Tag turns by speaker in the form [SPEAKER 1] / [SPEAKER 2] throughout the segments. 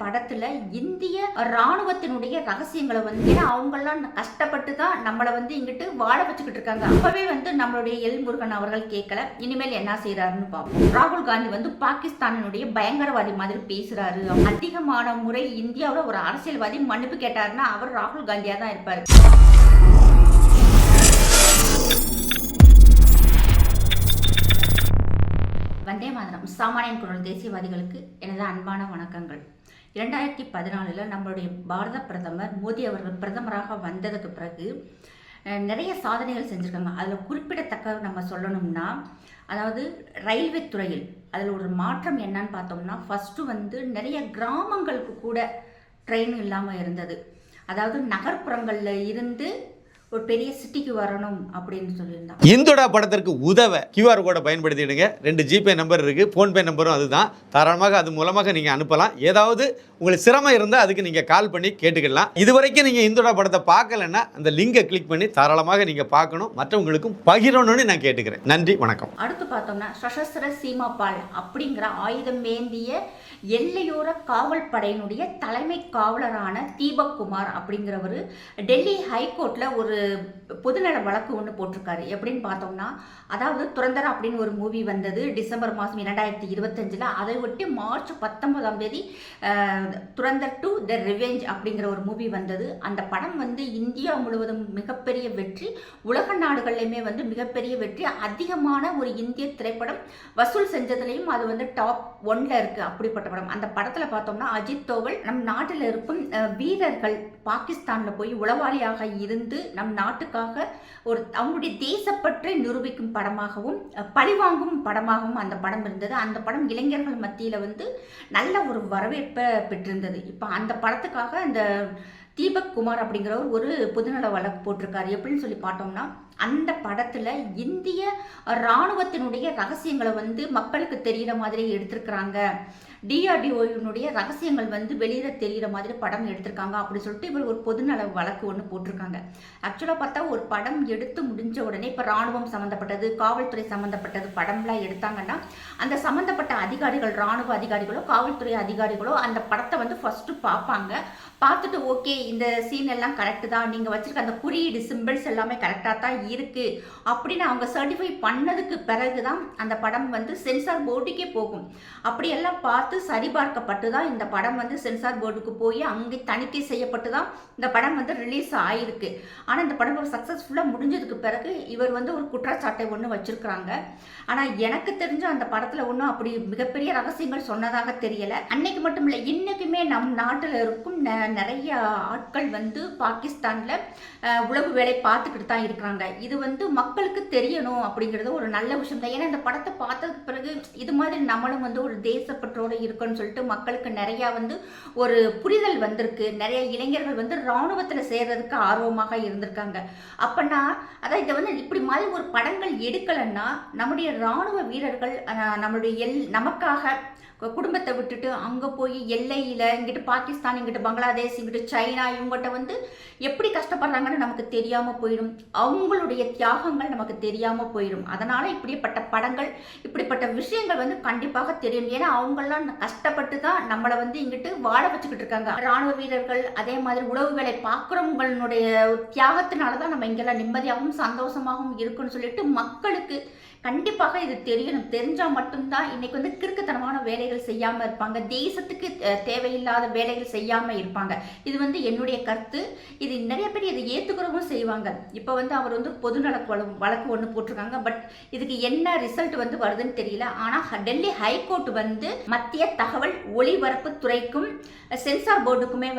[SPEAKER 1] படத்துல இந்திய ராணுவத்தினுடைய ரகசியங்களை ஏன்னா அவங்கெல்லாம் கஷ்டப்பட்டு தான் நம்மளை இங்கிட்டு வாழ வச்சுக்கிட்டு இருக்காங்க. அப்பவே நம்மளுடைய எல் முருகன் அவர்கள் கேட்கல, இனிமேல் என்ன செய்யறாருன்னு பார்ப்போம். ராகுல் காந்தி பாகிஸ்தானினுடைய பயங்கரவாதி மாதிரி பேசுறாரு. அதிகமான முறை இந்தியாவோட ஒரு அரசியல்வாதி மன்னிப்பு கேட்டாருன்னா அவர் ராகுல் காந்தியா தான் இருப்பாரு. வந்தே மாதரம் சாமானியன் குரல் தேசியவாதிகளுக்கு எனது அன்பான வணக்கங்கள். 2014 நம்மளுடைய பாரத பிரதமர் மோடி அவர்கள் பிரதமராக வந்ததுக்கு பிறகு நிறைய சாதனைகள் செஞ்சுருக்காங்க. அதில் குறிப்பிடத்தக்க நம்ம சொல்லணும்னா, அதாவது ரயில்வே துறையில் அதில் ஒரு மாற்றம் என்னன்னு பார்த்தோம்னா, ஃபஸ்ட்டு நிறைய கிராமங்களுக்கு கூட ட்ரெயின் இல்லாமல் இருந்தது. அதாவது நகர்ப்புறங்களில் இருந்து ஒரு பெரிய சிட்டிக்கு வரணும் அப்படின்னு சொல்லியிருந்தாங்க.
[SPEAKER 2] இந்துடா படத்திற்கு உதவ கியூஆர் கோடை பயன்படுத்திடுங்க. 2 ஜிபே நம்பர் இருக்குது, ஃபோன்பே நம்பரும் அதுதான். தாராளமாக அது மூலமாக நீங்கள் அனுப்பலாம். ஏதாவது உங்களுக்கு சிரமம் இருந்தால் அதுக்கு நீங்கள் கால் பண்ணி கேட்டுக்கலாம். இதுவரைக்கும் நீங்கள் இந்துடா படத்தை பார்க்கலன்னா அந்த லிங்கை கிளிக் பண்ணி தாராளமாக நீங்கள் பார்க்கணும், மற்றவங்களுக்கும் பகிரணும்னு நான் கேட்டுக்கிறேன். நன்றி, வணக்கம்.
[SPEAKER 1] அடுத்து பார்த்தோம்னா சசஸ்திர சீமா பால் அப்படிங்கிற ஆயுதம் ஏந்திய எல்லையோர காவல் படையினுடைய தலைமை காவலரான தீபக் குமார் அப்படிங்கிறவர் டெல்லி ஹைகோர்ட்டில் ஒரு பொதுநல வழக்கு ஒன்று போட்டிருக்காரு. எப்படின்னு பார்த்தோம்னா, அதாவது துரந்தர் அப்படின்னு ஒரு மூவி வந்தது டிசம்பர் மாதம் 2025. அதை ஒட்டி மார்ச் 19 துரந்தர் 2 த ரிவெஞ்ச் அப்படிங்கிற ஒரு மூவி வந்தது. அந்த படம் இந்தியா முழுவதும் மிகப்பெரிய வெற்றி, உலக நாடுகள்லையுமே மிகப்பெரிய வெற்றி. அதிகமான ஒரு இந்திய திரைப்படம் வசூல் செஞ்சதுலையும் அது டாப் 1ல இருக்கு. அப்படிப்பட்ட படம். அந்த படத்தில் பார்த்தோம்னா அஜித் தோவல் நம் நாட்டில் இருக்கும் வீரர்கள் பாகிஸ்தானில் போய் உளவாளியாக இருந்து நம் நாட்டுக்காக ஒரு அவங்களுடைய தேசப்பற்றை நிரூபிக்கும் படமாகவும் பழிவாங்கும் படமாகவும் அந்த படம் இருந்தது. அந்த படம் இளைஞர்கள் மத்தியில் நல்ல ஒரு வரவேற்பை பெற்றிருந்தது. இப்போ அந்த படத்துக்காக அந்த தீபக் குமார் அப்படிங்கிறவர் ஒரு பொதுநல வழக்கு போட்டிருக்காரு. எப்படின்னு சொல்லி பார்த்தோம்னா, அந்த படத்தில் இந்திய இராணுவத்தினுடைய ரகசியங்களை மக்களுக்கு தெரிகிற மாதிரி எடுத்திருக்கிறாங்க. டிஆர்டிஓனுடைய ரகசியங்கள் வெளியில தெரிகிற மாதிரி படம் எடுத்திருக்காங்க அப்படி சொல்லிட்டு இவர் ஒரு பொதுநல வழக்கு ஒன்று போட்டிருக்காங்க. ஆக்சுவலாக பார்த்தா ஒரு படம் எடுத்து முடிஞ்ச உடனே இப்போ ராணுவம் சம்மந்தப்பட்டது, காவல்துறை சம்மந்தப்பட்டது படம்லாம் எடுத்தாங்கன்னா அந்த சம்மந்தப்பட்ட அதிகாரிகள், ராணுவ அதிகாரிகளோ காவல்துறை அதிகாரிகளோ அந்த படத்தை ஃபஸ்ட்டு பார்ப்பாங்க. பார்த்துட்டு ஓகே இந்த சீன் எல்லாம் கரெக்டு தான், நீங்கள் வச்சுருக்க அந்த குறியீடு சிம்பிள்ஸ் எல்லாமே கரெக்டாக தான் இருக்குது அப்படின்னு அவங்க சர்டிஃபை பண்ணதுக்கு பிறகு தான் அந்த படம் சென்சார் போர்டுக்கே போகும். அப்படியெல்லாம் பார்த்து சரிபார்க்கப்பட்டு தான் இந்த படம் சென்சார் போர்டுக்கு போய் அங்கே தணிக்கை செய்யப்பட்டு தான் இந்த படம் ரிலீஸ் ஆகிருக்கு. ஆனால் இந்த படம் சக்ஸஸ்ஃபுல்லாக முடிஞ்சதுக்கு பிறகு இவர் ஒரு குற்றச்சாட்டை ஒன்று வச்சிருக்கிறாங்க. ஆனால் எனக்கு தெரிஞ்ச அந்த படத்தில் ஒன்றும் அப்படி மிகப்பெரிய ரகசியங்கள் சொன்னதாக தெரியலை. அன்னைக்கு மட்டும் இல்லை, இன்னைக்குமே நம் நாட்டில் இருக்கும் நிறைய ஆட்கள் பாகிஸ்தானில் உளவு வேலை பார்த்துக்கிட்டு தான் இருக்கிறாங்க. இது மக்களுக்கு தெரியணும் அப்படிங்கிறது ஒரு நல்ல விஷயம் தான். ஏன்னா இந்த படத்தை பார்த்ததுக்கு பிறகு இது மாதிரி நம்மளும் ஒரு தேசப்பற்றோடு இருக்குன்னு சொல்லிட்டு மக்களுக்கு நிறையா ஒரு புரிதல் வந்திருக்கு. நிறைய இளைஞர்கள் இராணுவத்தில் சேர்றதுக்கு ஆர்வமாக இருந்திருக்காங்க. அப்போனா அதான் இதை இப்படி மாதிரி ஒரு படங்கள் எடுக்கலைன்னா நம்முடைய இராணுவ வீரர்கள் நம்மளுடைய நமக்காக குடும்பத்தை விட்டுட்டு அங்கே போய் எல்லையில் இங்கிட்டு பாகிஸ்தான், இங்கிட்டு பங்களாதேஷ், இங்கிட்டு சைனா இவங்ககிட்ட எப்படி கஷ்டப்படுறாங்கன்னு நமக்கு தெரியாமல் போயிடும். அவங்களுடைய தியாகங்கள் நமக்கு தெரியாமல் போயிடும். அதனால் இப்படிப்பட்ட படங்கள், இப்படிப்பட்ட விஷயங்கள் கண்டிப்பாக தெரியும். ஏன்னா அவங்கெல்லாம் கஷ்டப்பட்டு தான் நம்மளை இங்கிட்டு வாழ வச்சுக்கிட்டு இருக்காங்க. இராணுவ வீரர்கள் அதே மாதிரி உளவு வேலை பார்க்குறவங்களுடைய தியாகத்தினால தான் நம்ம இங்கெல்லாம் நிம்மதியாகவும் சந்தோஷமாகவும் இருக்குன்னு சொல்லிட்டு மக்களுக்கு கண்டிப்பாக இது தெரியணும். தெரிஞ்சால் மட்டும்தான் இன்னைக்கு கிறுக்குத்தனமான வேலைகள் செய்யாமல் இருப்பாங்க, தேசத்துக்கு தேவையில்லாத வேலைகள் செய்யாமல் இருப்பாங்க. இது என்னுடைய கருத்து. இது நிறைய பேர் இதை ஏற்றுக்கிறவும் செய்வாங்க. இப்போ அவர் பொதுநல வழக்கு ஒன்று போட்டிருக்காங்க. பட் இதுக்கு என்ன ரிசல்ட் வருதுன்னு தெரியல. ஆனால் டெல்லி ஹைகோர்ட் மத்திய தகவல் ஒளிபரப்பு துறைக்கும் சென்சார் போர்டுக்குமே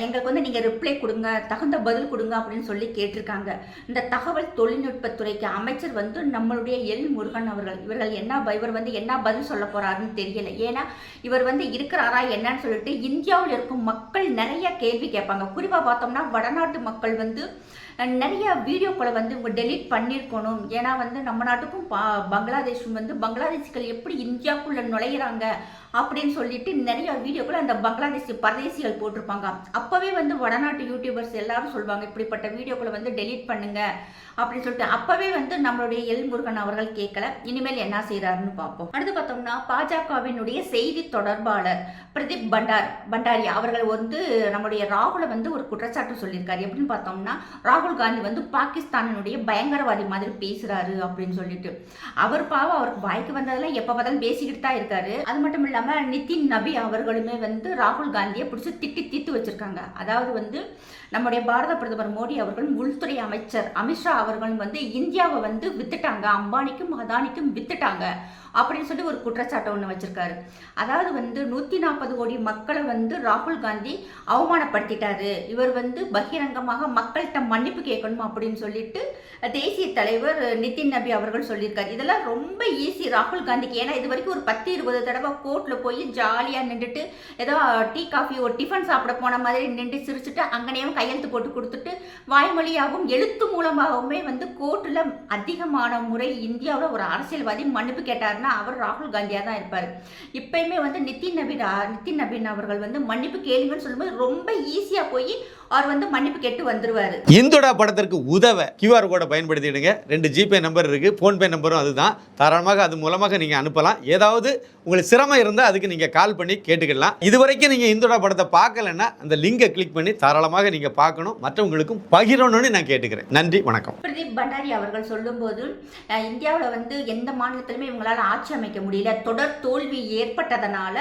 [SPEAKER 1] எங்களுக்கு நீங்கள் ரிப்ளை கொடுங்க, தகுந்த பதில் கொடுங்க அப்படின்னு சொல்லி கேட்டிருக்காங்க. இந்த தகவல் தொழில்நுட்பத்துறைக்கு அமைச்சர் நம்மளுடைய எல் முருகன் அவர்கள் இவர் என்ன பதில் சொல்ல போறாருன்னு தெரியல. ஏன்னா இவர் இருக்கிறாரா என்னன்னு சொல்லிட்டு இந்தியாவில் இருக்கும் மக்கள் நிறைய கேள்வி கேட்பாங்க. குறிப்பா பார்த்தோம்னா வடநாட்டு மக்கள் நிறைய வீடியோக்களை வந்து இவங்க டெலீட் பண்ணியிருக்கணும். ஏன்னா வந்து நம்ம நாட்டுக்கும் பங்களாதேஷும் வந்து பங்களாதேசிகள் எப்படி இந்தியாவுக்குள்ளே நுழையிறாங்க அப்படின்னு சொல்லிட்டு நிறைய வீடியோக்கள் அந்த பங்களாதேஷ் பரதேசிகள் போட்டிருப்பாங்க. அப்போவே வந்து வடநாட்டு யூடியூபர்ஸ் எல்லாரும் சொல்லுவாங்க இப்படிப்பட்ட வீடியோக்களை வந்து டெலீட் பண்ணுங்க அப்படின்னு சொல்லிட்டு. அப்போவே வந்து நம்மளுடைய எல் முருகன் அவர்கள் கேட்கல. இனிமேல் என்ன செய்கிறாருன்னு பார்ப்போம். அடுத்து பார்த்தோம்னா பாஜகவினுடைய செய்தி தொடர்பாளர் பிரதீப் பண்டாரி அவர்கள் வந்து நம்முடைய ராகுலை வந்து ஒரு குற்றச்சாட்டு சொல்லியிருக்காரு. எப்படின்னு பார்த்தோம்னா ராகுல் காந்தி வந்து பாகிஸ்தானினுடைய பயங்கரவாதி மாதிரி பேசுறாரு அப்படின்னு சொல்லிட்டு. அவர் பாவம் அவருக்கு வாய்க்கு வந்ததெல்லாம் எப்போ பார்த்தாலும் பேசிக்கிட்டு தான் இருக்காரு. அது மட்டும் இல்லாமல் நிதின் நபி அவர்களுமே வந்து ராகுல் காந்தியை பிடிச்சி தீர்த்து வச்சிருக்காங்க. அதாவது வந்து நம்முடைய பாரத பிரதமர் மோடி அவர்களும் உள்துறை அமைச்சர் அமித்ஷா அவர்களும் வந்து இந்தியாவை வந்து வித்துட்டாங்க, அம்பானிக்கும் அதானிக்கும் வித்துட்டாங்க அப்படின்னு சொல்லி ஒரு குற்றச்சாட்டை ஒன்று வச்சிருக்காரு. அதாவது வந்து 140 கோடி மக்களை வந்து ராகுல் காந்தி அவமானப்படுத்திட்டாரு, இவர் வந்து பகிரங்கமாக மக்கள்கிட்ட மன்னிப்பு கேட்கணும் அப்படின்னு சொல்லிட்டு தேசிய தலைவர் நிதின் நபி அவர்கள் சொல்லியிருக்காரு. இதெல்லாம் ரொம்ப ஈஸி ராகுல் காந்திக்கு. ஏன்னா இது வரைக்கும் ஒரு 10-20 தடவை கோர்ட்டில் போய் ஜாலியாக நின்றுட்டு ஏதோ டீ காஃபி ஒரு டிஃபன் சாப்பிட போன மாதிரி நின்று சிரிச்சுட்டு அங்கனையும் கையெழுத்து போட்டு கொடுத்துட்டு வாய்மொழியாகவும் எழுத்து மூலமாகவுமே வந்து கோர்ட்டில் அதிகமான முறை இந்தியாவில் ஒரு அரசியல்வாதி மன்னிப்பு கேட்டாருன்னா அவர் ராகுல் காந்தியா தான் இருப்பார். இப்பயுமே வந்து நிதின் நபீன் அவர்கள் வந்து மன்னிப்பு கேளுங்கன்னு சொல்லும்போது ரொம்ப ஈஸியா போய் அவர் வந்து மன்னிப்பு கேட்டு வந்துருவாரு.
[SPEAKER 2] இந்துடா படத்திற்கு உதவ QR கோடை பயன்படுத்திடுங்க. 2 ஜிபே நம்பர் இருக்கு, போன்பே நம்பரும் அதுதான். தாராளமாக அது மூலமாக நீங்க அனுப்பலாம். ஏதாவது உங்களுக்கு சிரமம் இருந்தால் அதுக்கு நீங்க கால் பண்ணி கேட்டுக்கலாம். இதுவரைக்கும் நீங்க இந்துடா படத்தை பார்க்கலன்னா அந்த லிங்கை கிளிக் பண்ணி தாராளமாக நீங்க பார்க்கணும், மற்றவங்களுக்கும் பகிரணும்னு நான் கேட்டுக்கிறேன். நன்றி, வணக்கம்.
[SPEAKER 1] பிரதீப் பண்டாரி அவர்கள் சொல்லும்போது இந்தியாவில் வந்து எந்த மாநிலத்திலுமே இவங்களால ஆட்சி அமைக்க முடியல, தொடர் தோல்வி ஏற்பட்டதனால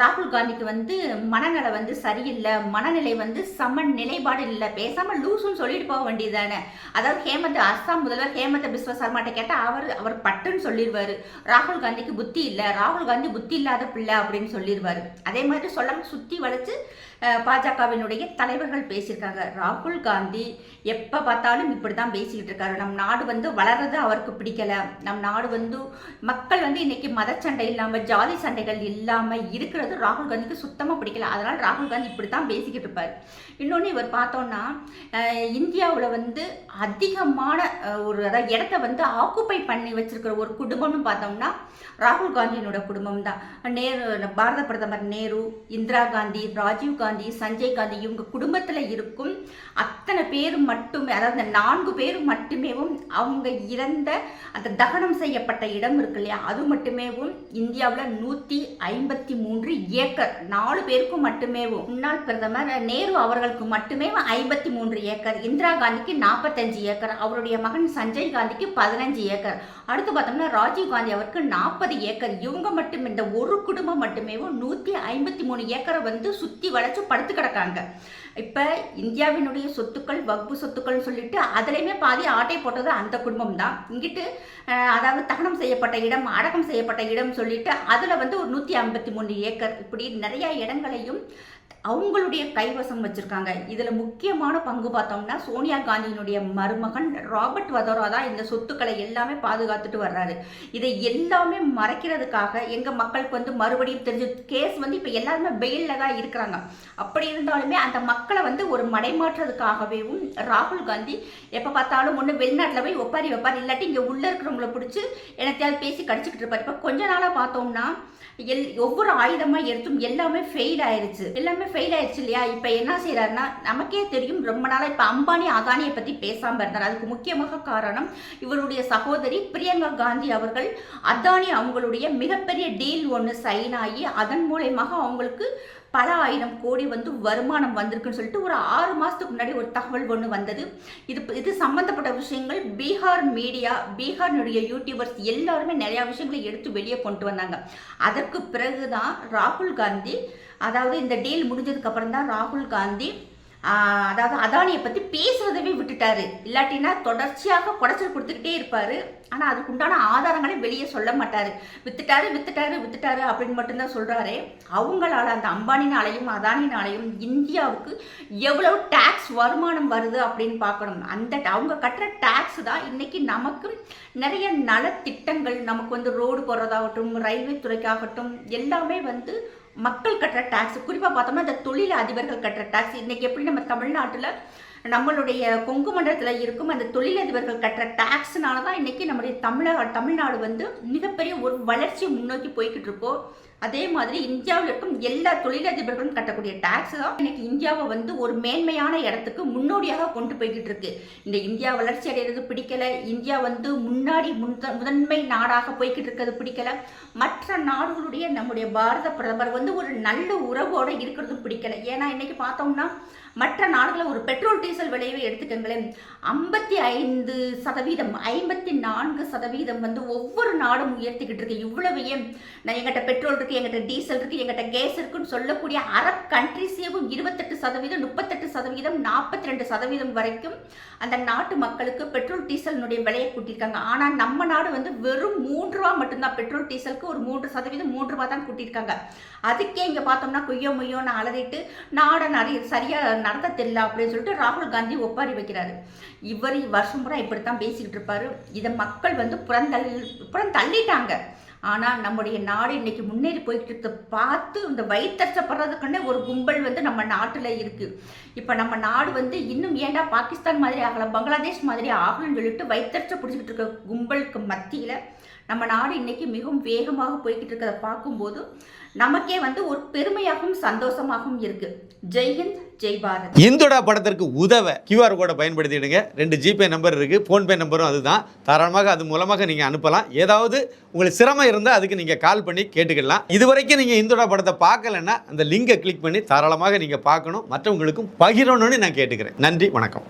[SPEAKER 1] ராகுல் காந்திக்கு வந்து மனநல வந்து சரியில்லை, மனநிலை வந்து சமன் நிலைப்பாடு இல்லை, பேசாம லூசுன்னு சொல்லிட்டு போக வேண்டியதானே. அதாவது அஸ்ஸாம் முதல்வர் ஹேமந்த் பிஸ்வ சர்மாட்ட கேட்டால் அவர் பட்டுன்னு சொல்லிடுவாரு ராகுல் காந்திக்கு புத்தி இல்லை, ராகுல் காந்தி புத்தி இல்லாத பிள்ளை அப்படின்னு சொல்லிடுவாரு. அதே மாதிரி சொல்லாம சுத்தி வளைச்சு பாஜகவினுடைய தலைவர்கள் பேசியிருக்காங்க. ராகுல் காந்தி எப்போ பார்த்தாலும் இப்படி தான் பேசிக்கிட்டு இருக்காரு. நம் நாடு வந்து வளர்றது அவருக்கு பிடிக்கல, நம் நாடு வந்து மக்கள் வந்து இன்னைக்கு மத சண்டை இல்லாமல் ஜாதி சண்டைகள் இல்லாமல் இருக்கிறது ராகுல் காந்திக்கு சுத்தமாக பிடிக்கல. அதனால் ராகுல் காந்தி இப்படி தான் பேசிக்கிட்டு இருப்பார். இன்னொன்று இவர் பார்த்தோன்னா இந்தியாவில் வந்து அதிகமான அதாவது இடத்த வந்து ஆக்குப்பை பண்ணி வச்சிருக்கிற ஒரு குடும்பம்னு பார்த்தோம்னா ராகுல் காந்தியினோட குடும்பம் தான். பாரத பிரதமர் நேரு, இந்திரா காந்தி, ராஜீவ் காந்தி, சஞ்சய் காந்தி இவங்க குடும்பத்தில் இருக்கும் அத்தனை பேரும் மட்டுமே, அதாவது 4 பேரும் மட்டுமே அவங்க இறந்த அந்த தகனம் செய்யப்பட்ட இடம் இருக்கு இல்லையா, அது மட்டுமே இந்தியாவில் 153 ஏக்கர். 4 பேருக்கும் மட்டுமே. முன்னாள் பிரதமர் நேரு அவர்களுக்கு மட்டுமே 53 ஏக்கர், இந்திரா காந்திக்கு 45 ஏக்கர், அவருடைய மகன் சஞ்சய் காந்திக்கு 15 ஏக்கர், அடுத்து பார்த்தோம்னா ராஜீவ் காந்தி அவருக்கு 40 ஏக்கர். இவங்க மட்டும் இந்த ஒரு குடும்பம் மட்டுமே 153 ஏக்கரை வந்து சுத்தி வளைச்சு படுத்து கிடக்காங்க. இப்ப இந்தியாவினுடைய சொத்துக்கள் வக்பு சொத்துக்கள் சொல்லிட்டு அதுலயுமே பாதி ஆட்டை போட்டது அந்த குடும்பம் தான். இங்கிட்டு அதாவது தகனம் செய்யப்பட்ட இடம், அடக்கம் செய்யப்பட்ட இடம் சொல்லிட்டு அதுல வந்து ஒரு 153 ஏக்கர், இப்படி நிறைய இடங்களையும் அவங்களுடைய கைவசம் வச்சிருக்காங்க. இதுல முக்கியமான பங்கு பார்த்தோம்னா சோனியா காந்தியினுடைய மருமகன் ராபர்ட் வதோரா தான் இந்த சொத்துக்களை எல்லாமே பாதுகாத்துட்டு வர்றாரு. இதை எல்லாமே மறைக்கிறதுக்காக எங்க மக்களுக்கு வந்து மறுபடியும் தெரிஞ்சு கேஸ் வந்து இப்ப எல்லாருமே பெயில்ல தான் இருக்கிறாங்க. அப்படி இருந்தாலுமே அந்த மக்களை வந்து ஒரு மடைமாற்றுறதுக்காகவே ராகுல் காந்தி எப்ப பார்த்தாலும் ஒண்ணு வெளிநாட்டுல போய் ஒப்பாரி இல்லாட்டி இங்க உள்ள இருக்கிறவங்களை பிடிச்சி என்னத்தையாவது பேசி கடிச்சுக்கிட்டு இருப்பாரு. இப்ப கொஞ்ச நாளா பார்த்தோம்னா ஒவ்வொரு ஆயுதமா எடுத்தும் எல்லாமே ஃபெயில் ஆயிடுச்சு இல்லையா. இப்ப என்ன செய்யறாருன்னா நமக்கே தெரியும், ரொம்ப நாளா இப்ப அம்பானி அதானியை பத்தி பேசாம இருந்தார். அதுக்கு முக்கியமாக காரணம் இவருடைய சகோதரி பிரியங்கா காந்தி அவர்கள் அதானி அவங்களுடைய மிகப்பெரிய டீல் ஒன்று சைன் ஆகி அதன் மூலமாக அவங்களுக்கு பல 1000 கோடி வந்து வருமானம் வந்திருக்குன்னு சொல்லிட்டு ஒரு 6 மாசத்துக்கு முன்னாடி ஒரு தகவல் ஒன்று வந்தது. இது சம்பந்தப்பட்ட விஷயங்கள் பீகார் மீடியா, பீகாரினுடைய யூடியூபர்ஸ் எல்லாருமே நிறைய விஷயங்களை எடுத்து வெளியே கொண்டு வந்தாங்க. அதற்கு பிறகுதான் ராகுல் காந்தி, அதாவது இந்த டீல் முடிஞ்சதுக்கு அப்புறம் தான் ராகுல் காந்தி அதாவது அதானியை பற்றி பேசுறதவே விட்டுட்டாரு. இல்லாட்டினா தொடர்ச்சியாக குடைச்சல் கொடுத்துக்கிட்டே இருப்பாரு. ஆனால் அதுக்கு உண்டான ஆதாரங்களை வெளியே சொல்ல மாட்டாரு. வித்துட்டாரு அப்படின்னு மட்டும்தான் சொல்றாரு. அவங்களால அந்த அம்பானினாலையும் அதானினாலையும் இந்தியாவுக்கு எவ்வளவு டாக்ஸ் வருமானம் வருது அப்படின்னு பார்க்கணும். அவங்க கட்டுற டாக்ஸ் தான் இன்னைக்கு நமக்கு நிறைய நலத்திட்டங்கள், நமக்கு வந்து ரோடு போடுறதாகட்டும், ரயில்வே துறைக்காகட்டும், எல்லாமே வந்து மக்கள் கட்டுற டாக்ஸ். குறிப்பாக பார்த்தோம்னா இந்த தொழில் அதிபர்கள் கட்டுற டாக்ஸ். இன்னைக்கு எப்படி நம்ம தமிழ்நாட்டில் நம்மளுடைய கொங்கு மண்டலத்தில் இருக்கும் அந்த தொழிலதிபர்கள் கட்டுற டாக்ஸ்னால தான் இன்னைக்கு நம்முடைய தமிழ்நாடு வந்து மிகப்பெரிய ஒரு வளர்ச்சி முன்னோக்கி போய்கிட்டு இருக்கோம். அதே மாதிரி இந்தியாவில் இருக்கும் எல்லா தொழிலதிபர்களும் கட்டக்கூடிய டாக்ஸ் தான் இன்னைக்கு இந்தியாவை வந்து ஒரு மேன்மையான இடத்துக்கு முன்னோடியாக கொண்டு போய்கிட்டு இருக்கு. இந்த இந்தியா வளர்ச்சி அடைகிறது பிடிக்கல, இந்தியா வந்து முன்னாடி முதன்மை நாடாக போய்கிட்டு இருக்கிறது பிடிக்கல, மற்ற நாடுகளுடைய நம்முடைய பாரத பிரதமர் வந்து ஒரு நல்ல உறவோடு இருக்கிறது பிடிக்கல. ஏன்னா இன்னைக்கு பார்த்தோம்னா மற்ற நாடுகளில் ஒரு பெட்ரோல் டீசல் விலையை எடுத்துக்கங்களேன், 55%, 54% வந்து ஒவ்வொரு நாடும் உயர்த்திக்கிட்டு இருக்கு. இவ்வளவு ஏன் நான் எங்கிட்ட பெட்ரோல் இருக்கு, எங்கிட்ட டீசல் இருக்கு, எங்கிட்ட கேஸ் இருக்குன்னு சொல்லக்கூடிய அரப் கண்ட்ரிஸேவும் 28%, 38%, 42% வரைக்கும் அந்த நாட்டு மக்களுக்கு பெட்ரோல் டீசலினுடைய விலையை கூட்டியிருக்காங்க. ஆனால் நம்ம நாடு வந்து வெறும் 3 ரூபா மட்டும்தான், பெட்ரோல் டீசலுக்கு ஒரு 3%, 3 ரூபா தான் கூட்டியிருக்காங்க. அதுக்கே இங்கே பார்த்தோம்னா கொய்யோன்னு அலறிட்டு நாடை சரியா நடத்த தெரியல அப்படின்னு சொல்லிட்டு ராகுல் காந்தி ஒப்பாரி வைக்கிறாரு. இவர் வருஷம் பூரா இப்படித்தான் பேசிக்கிட்டு இருப்பாரு. இதை மக்கள் வந்து புறந்தள்ளிட்டாங்க. ஆனால் நம்முடைய நாடு இன்னைக்கு முன்னேறி போய்கிட்டு இருக்க பார்த்து இந்த வயிற்றப்படுறதுக்குன்னே ஒரு கும்பல் வந்து நம்ம நாட்டில் இருக்குது. இப்போ நம்ம நாடு வந்து இன்னும் ஏண்டா பாகிஸ்தான் மாதிரி ஆகலாம், பங்களாதேஷ் மாதிரி ஆகலன்னு சொல்லிட்டு வயிற்றச்ச பிடிச்சிக்கிட்டு இருக்க கும்பலுக்கு மத்தியில் நம்ம நாடு இன்னைக்கு மிகவும் வேகமாக போய்கிட்டு இருக்கிறத பார்க்கும்போது நமக்கே வந்து ஒரு பெருமையாகவும் சந்தோஷமாகவும் இருக்கு. ஜெய்ஹிந்த், ஜெய் பாரத்.
[SPEAKER 2] இந்துடா படத்திற்கு உதவ QR கோடை பயன்படுத்திடுங்க. 2 ஜிபே நம்பர் இருக்குது, ஃபோன்பே நம்பரும் அதுதான். தாராளமாக அது மூலமாக நீங்கள் அனுப்பலாம். ஏதாவது உங்களுக்கு சிரமம் இருந்தால் அதுக்கு நீங்கள் கால் பண்ணி கேட்டுக்கலாம். இதுவரைக்கும் நீங்கள் இந்துடா படத்தை பார்க்கலன்னா அந்த லிங்கை கிளிக் பண்ணி தாராளமாக நீங்கள் பார்க்கணும், மற்றவங்களுக்கும் பகிரணும்னு நான் கேட்டுக்கிறேன். நன்றி, வணக்கம்.